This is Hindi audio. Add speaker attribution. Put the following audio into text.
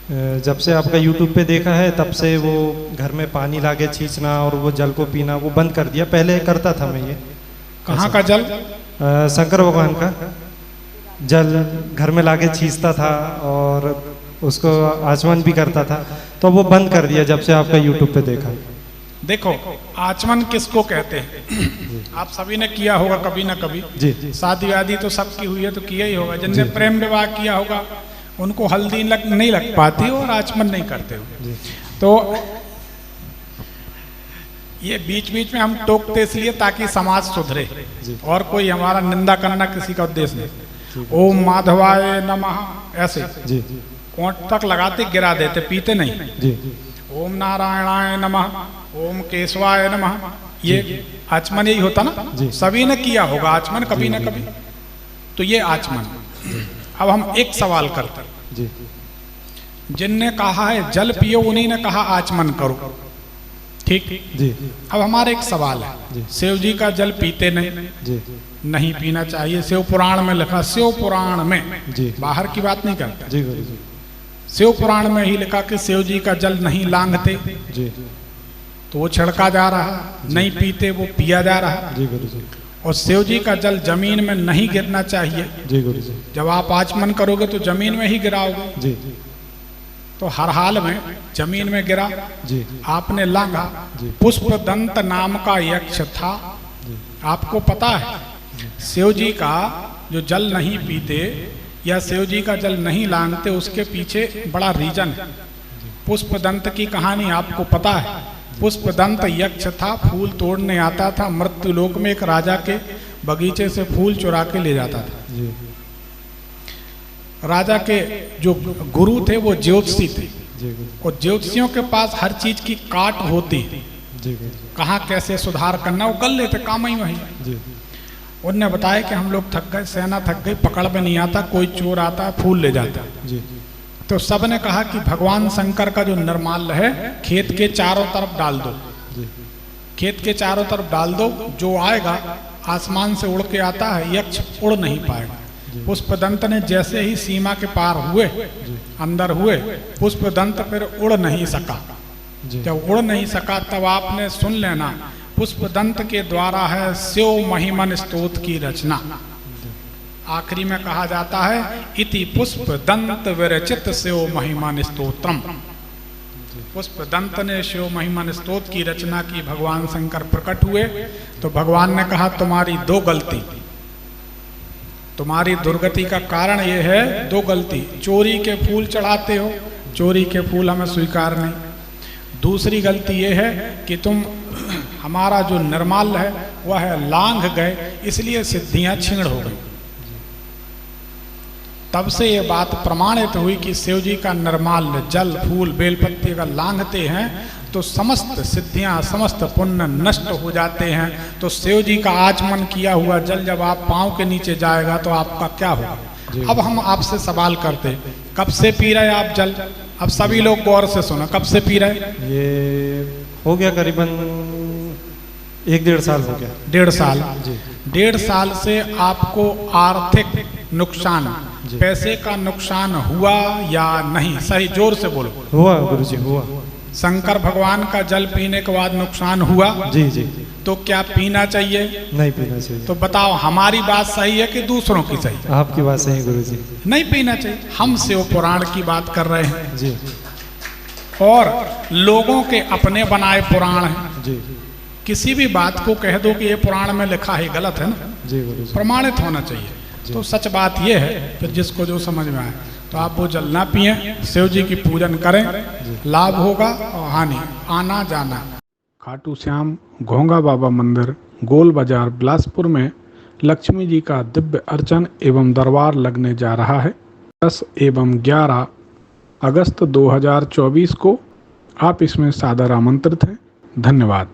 Speaker 1: जब से आपका यूट्यूब पे देखा है तब से वो घर में पानी लाके छींचना और वो जल को पीना वो बंद कर दिया। पहले करता था मैं ये।
Speaker 2: कहाँ का जल?
Speaker 1: शंकर भगवान का जल घर में लाके छींचता था और उसको आचमन भी करता था, तो वो बंद कर दिया जब से आपका यूट्यूब पे देखा।
Speaker 2: देखो, आचमन किसको कहते हैं? आप सभी ने किया होगा कभी ना कभी।
Speaker 1: जी।
Speaker 2: शादी वादी तो सबकी हुई है तो किया ही होगा। जिनने प्रेम विवाह किया होगा उनको हल्दी नहीं लग पाती और आचमन नहीं करते हो। तो ये बीच बीच में हम टोकते इसलिए ताकि समाज सुधरे, और कोई हमारा निंदा करना किसी का उद्देश्य नहीं। ओम माधवाय नमः ऐसे कोंट तक लगाते गिरा देते, पीते नहीं। ओम नारायणाय नमः, ओम केशवाय नमः, ये आचमन यही होता ना। सभी ने किया होगा आचमन कभी ना कभी। तो ये आचमन। अब हम एक सवाल करते हैं। जिनने कहा है जल पियो उन्हीं ने कहा आचमन करो, ठीक जी। अब हमारा एक सवाल है, शिव जी का जल पीते नहीं पीना चाहिए। शिव पुराण में लिखा, शिव पुराण में, बाहर की बात नहीं करता, शिव पुराण में ही लिखा कि शिव जी का जल नहीं लांघते। तो वो छिड़का जा रहा, नहीं पीते वो पिया जा रहा। और शिव जी का जल जमीन में नहीं गिरना चाहिए। जब आप आचमन करोगे तो जमीन में ही गिराओगे। तो हर हाल में जमीन में गिरा, आपने लांघा। पुष्पदंत नाम का यक्ष था, आपको पता है। शिव जी का जो जल नहीं पीते या शिव जी का जल नहीं लांघते, उसके पीछे बड़ा रीजन है। पुष्पदंत की कहानी आपको पता है। पुष्पदंत यक्ष था, फूल तोड़ने आता था। मृत्यु लोक में एक राजा के बगीचे से फूल चुरा के ले जाता था। राजा के जो गुरु थे वो ज्योतिषी थे, और ज्योतिषियों के पास हर चीज की काट होती, कहाँ कैसे सुधार करना वो कर लेते, काम ही वही। उनने बताया कि हम लोग थक गए, सेना थक गई, पकड़ में नहीं आता, कोई चोर आता है फूल ले जाता है। तो सब ने कहा कि भगवान शंकर का जो निर्माल्य है खेत के चारों तरफ डाल दो, खेत के चारों तरफ डाल दो। जो आएगा आसमान से उड़ के आता है, यक्ष उड़ नहीं पाएगा। पुष्पदंत ने जैसे ही सीमा के पार हुए, अंदर हुए, पुष्पदंत फिर उड़ नहीं सका। जब उड़ नहीं सका तब आपने सुन लेना, पुष्पदंत के द्वारा है शिव महिमन स्तोत्र की रचना। आखिरी में कहा जाता है, इति पुष्पदंत विरचित शिव महिमन स्तोत्रम। पुष्पदंत ने शिव महिमन स्तोत्र की रचना की। भगवान शंकर प्रकट हुए तो भगवान ने कहा, तुम्हारी दो गलती, तुम्हारी दुर्गति का कारण ये है, दो गलती। चोरी के फूल चढ़ाते हो, चोरी के फूल हमें स्वीकार नहीं। दूसरी गलती ये है कि तुम हमारा जो निर्माल्य है वह है लांघ गए, इसलिए सिद्धियां छीण हो गई। तब से ये बात प्रमाणित हुई कि शिव जी का निर्माल्य जल फूल बेलपत्ती का लांघते हैं तो समस्त सिद्धियां समस्त पुण्य नष्ट हो जाते हैं। तो शिव जी का आचमन किया हुआ जल जब आप पांव के नीचे जाएगा तो आपका क्या होगा? अब हम आपसे सवाल करते, कब से पी रहे आप जल? अब सभी लोग गौर से सुनो, कब से पी रहे?
Speaker 1: ये हो गया करीबन 1-1.5 साल हो गया।
Speaker 2: 1.5 साल। 1.5 साल से आपको आर्थिक नुकसान, पैसे का नुकसान हुआ या नहीं? सही जोर से बोलो।
Speaker 1: हुआ गुरुजी, हुआ।
Speaker 2: शंकर भगवान का जल पीने के बाद नुकसान हुआ?
Speaker 1: जी।
Speaker 2: तो क्या पीना चाहिए?
Speaker 1: नहीं पीना चाहिए।
Speaker 2: तो बताओ, हमारी बात सही है कि दूसरों की सही?
Speaker 1: आपकी बात सही गुरुजी।
Speaker 2: नहीं पीना चाहिए। हम शिव पुराण की बात कर रहे हैं
Speaker 1: जी,
Speaker 2: और लोगों के अपने बनाए पुराण हैं
Speaker 1: जी।
Speaker 2: किसी भी बात को कह दो कि ये पुराण में लिखा है, गलत है ना।
Speaker 1: जी गुरुजी।
Speaker 2: प्रमाणित होना चाहिए। तो सच बात ये है, फिर जिसको जो समझ में आए। तो आप वो जल ना पिए, शिव जी की पूजन करें, लाभ होगा और हानि आना जाना। खाटू श्याम घोंगा बाबा मंदिर, गोल बाजार, बिलासपुर में लक्ष्मी जी का दिव्य अर्चन एवं दरबार लगने जा रहा है 10 एवं 11 अगस्त 2024 को। आप इसमें सादर आमंत्रित हैं। धन्यवाद।